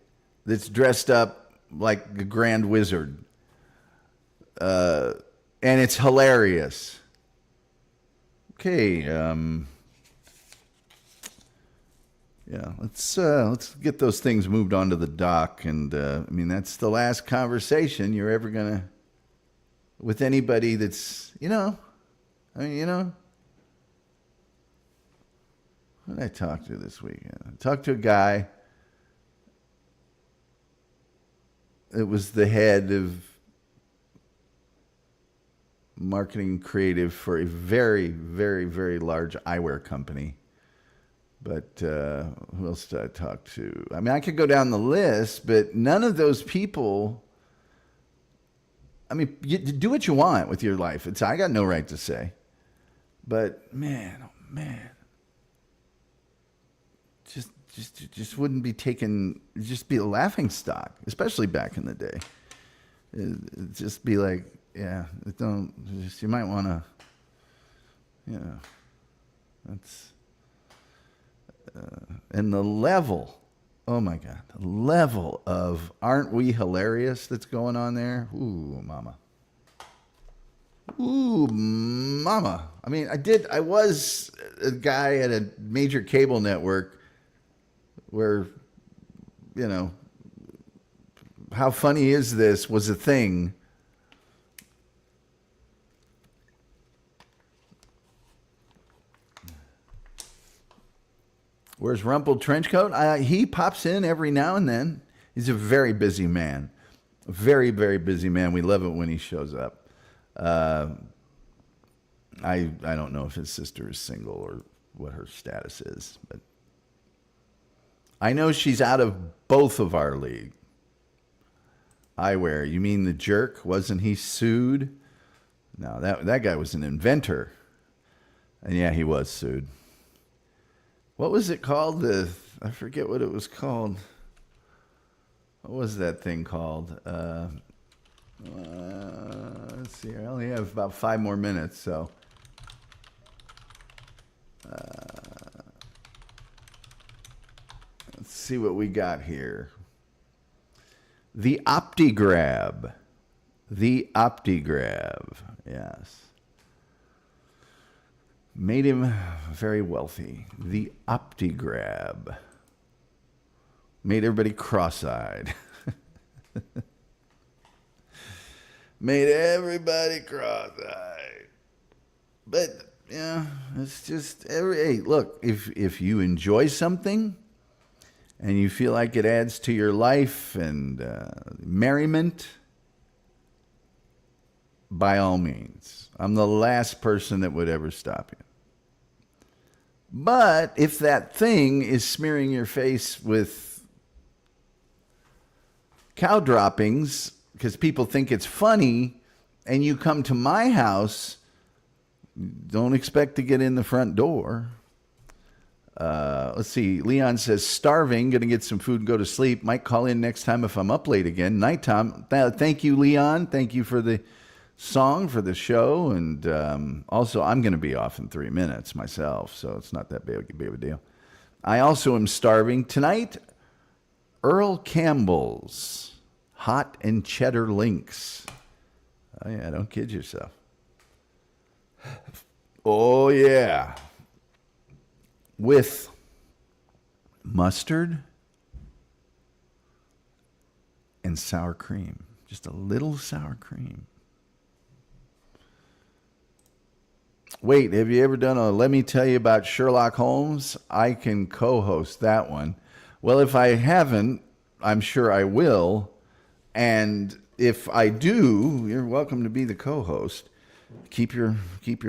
that's dressed up like a grand wizard. And it's hilarious. Okay, yeah, let's get those things moved onto the dock, and I mean that's the last conversation you're ever gonna with anybody that's who did I talk to this weekend? I talked to a guy that was the head of marketing creative for a very, very, very large eyewear company. But who else did I talk to? I mean, I could go down the list, but none of those people. I mean, you do what you want with your life. I got no right to say. But man, oh man, just wouldn't be taken. Just be a laughing stock, especially back in the day. It'd just be like, yeah, you might want to, that's. And the level, oh my God, the level of aren't we hilarious that's going on there? Ooh, mama. Ooh, mama. I mean, I was a guy at a major cable network where, how funny is this was a thing. Where's Rumpled Trenchcoat? He pops in every now and then. He's a very busy man. A very, very busy man. We love it when he shows up. I don't know if his sister is single or what her status is, but I know she's out of both of our league. Eyewear. You mean the jerk? Wasn't he sued? No, that guy was an inventor. And yeah, he was sued. What was it called? I forget what it was called. What was that thing called? Let's see. I only have about 5 more minutes, so. Let's see what we got here. The OptiGrab. The OptiGrab. Yes. Made him very wealthy. The OptiGrab. Made everybody cross-eyed. Made everybody cross-eyed. But, yeah, it's just, hey, look, if you enjoy something and you feel like it adds to your life and merriment, by all means. I'm the last person that would ever stop you. But if that thing is smearing your face with cow droppings because people think it's funny and you come to my house, don't expect to get in the front door. Let's see. Leon says, starving, going to get some food and go to sleep. Might call in next time if I'm up late again. Nighttime. Thank you, Leon. Thank you for the song for the show, and also I'm going to be off in 3 minutes myself, so it's not that big of a deal. I also am starving tonight. Earl Campbell's hot and cheddar links. Oh yeah, don't kid yourself. Oh yeah, with mustard and sour cream, just a little sour cream. Wait, have you ever done a Let Me Tell You About Sherlock Holmes? I can co-host that one. Well, if I haven't, I'm sure I will. And if I do, you're welcome to be the co-host. Keep your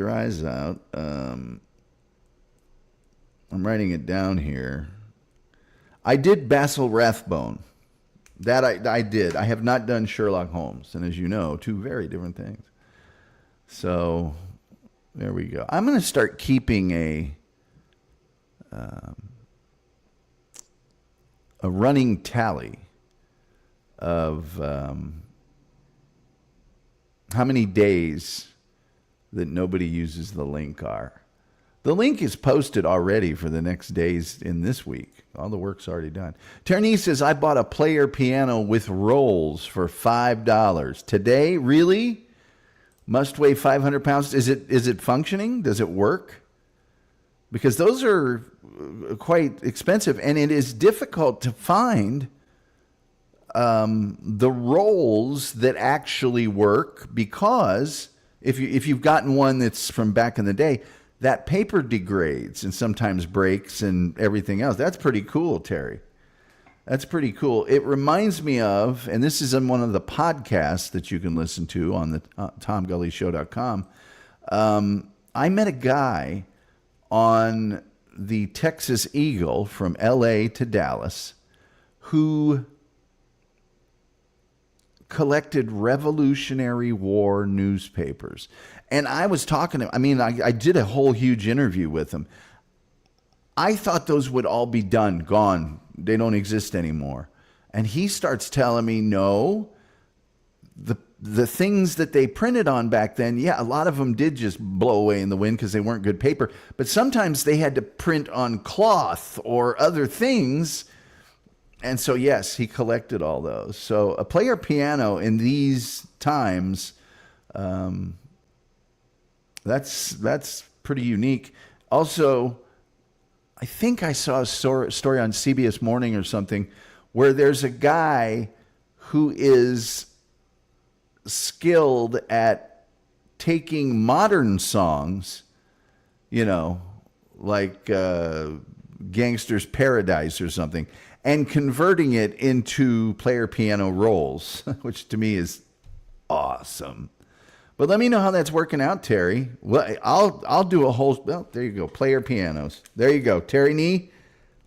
eyes out. I'm writing it down here. I did Basil Rathbone. That I did. I have not done Sherlock Holmes. And as you know, 2 very different things. So there we go. I'm going to start keeping a running tally of how many days that nobody uses the link are. The link is posted already for the next days in this week. All the work's already done. Terny says, I bought a player piano with rolls for $5. Today? Really? Must weigh 500 pounds. Is it functioning? Does it work? Because those are quite expensive, and it is difficult to find the rolls that actually work, because if you've gotten one that's from back in the day, that paper degrades and sometimes breaks and everything else. That's pretty cool, Terry. That's pretty cool. It reminds me of, and this is in one of the podcasts that you can listen to on the TomGulleyShow.com. I met a guy on the Texas Eagle from L.A. to Dallas who collected Revolutionary War newspapers. And I was talking to him. I mean, I did a whole huge interview with him. I thought those would all be done, gone. They don't exist anymore. And he starts telling me, no, the things that they printed on back then, yeah, a lot of them did just blow away in the wind because they weren't good paper. But sometimes they had to print on cloth or other things. And so, yes, he collected all those. So a player piano in these times, that's pretty unique. Also, I think I saw a story on CBS Morning or something where there's a guy who is skilled at taking modern songs, you know, like Gangster's Paradise or something, and converting it into player piano rolls, which to me is awesome. But let me know how that's working out, Terry. Well, I'll do a whole, well, there you go, player pianos. There you go. Terry Nee,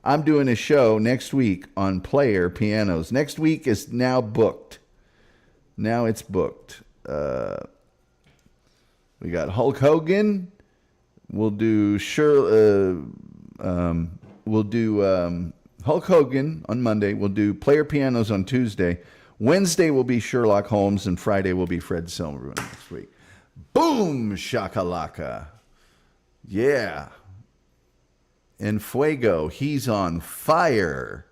I'm doing a show next week on player pianos. Next week is now booked. Now it's booked. We got Hulk Hogan. We'll do Hulk Hogan on Monday. We'll do Player Pianos on Tuesday. Wednesday will be Sherlock Holmes, and Friday will be Fred Silverman next week. Boom, shakalaka. Yeah. And Fuego, he's on fire.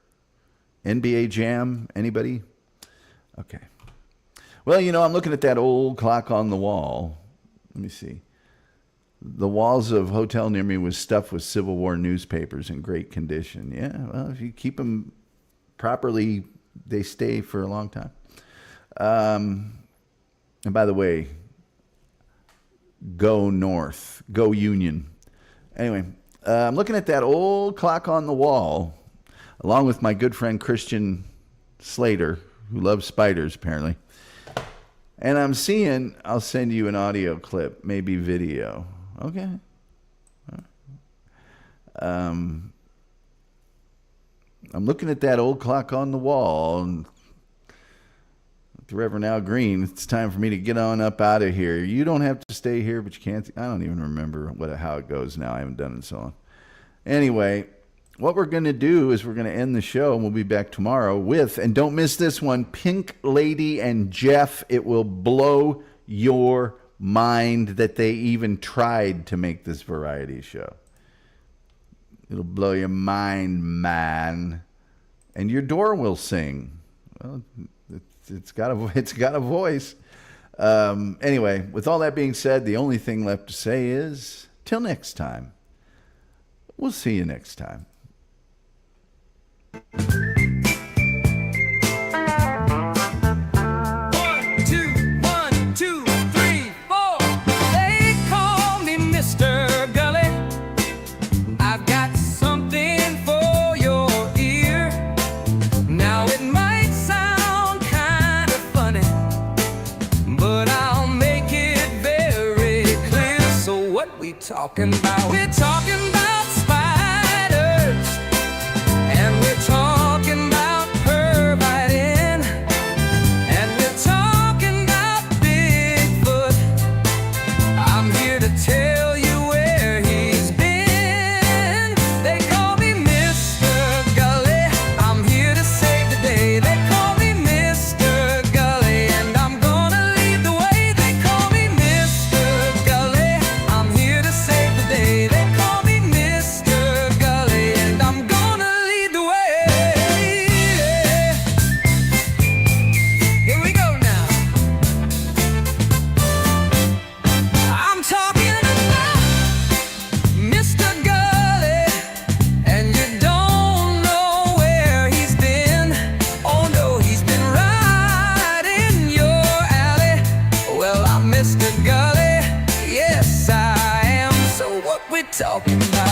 NBA Jam, anybody? Okay. Well, I'm looking at that old clock on the wall. Let me see. The walls of a hotel near me was stuffed with Civil War newspapers in great condition. Yeah, well, if you keep them properly, they stay for a long time. And by the way, go North, go Union. Anyway, I'm looking at that old clock on the wall, along with my good friend Christian Slater, who loves spiders, apparently. And I'm seeing, I'll send you an audio clip, maybe video. Okay. I'm looking at that old clock on the wall, and the Reverend Al Green, it's time for me to get on up out of here. You don't have to stay here, but you can't. I don't even remember how it goes now. I haven't done it so long. Anyway, what we're going to do is we're going to end the show, and we'll be back tomorrow with, and don't miss this one, Pink Lady and Jeff. It will blow your mind that they even tried to make this variety show. It'll blow your mind, man. And your door will sing. Well, it's got a voice. Anyway, with all that being said, the only thing left to say is, till next time. We'll see you next time. We're talking about spiders, and we're talking about pervitin, and we're talking about Bigfoot. I'm here to tell you where he's been. They call me Mr. Gulley. I'm here to save the day. They call me Mr. Gulley, and I'm gonna lead the way. They call me Mr. Gulley. I'm here to save the day. They call me Mr. Gulley, and I'm gonna lead the way. Here we go now. I'm talking about Mr. Gulley, and you don't know where he's been. Oh no, he's been right in your alley. Well, I'm Mr. Gully, yes I am. So what we talking about?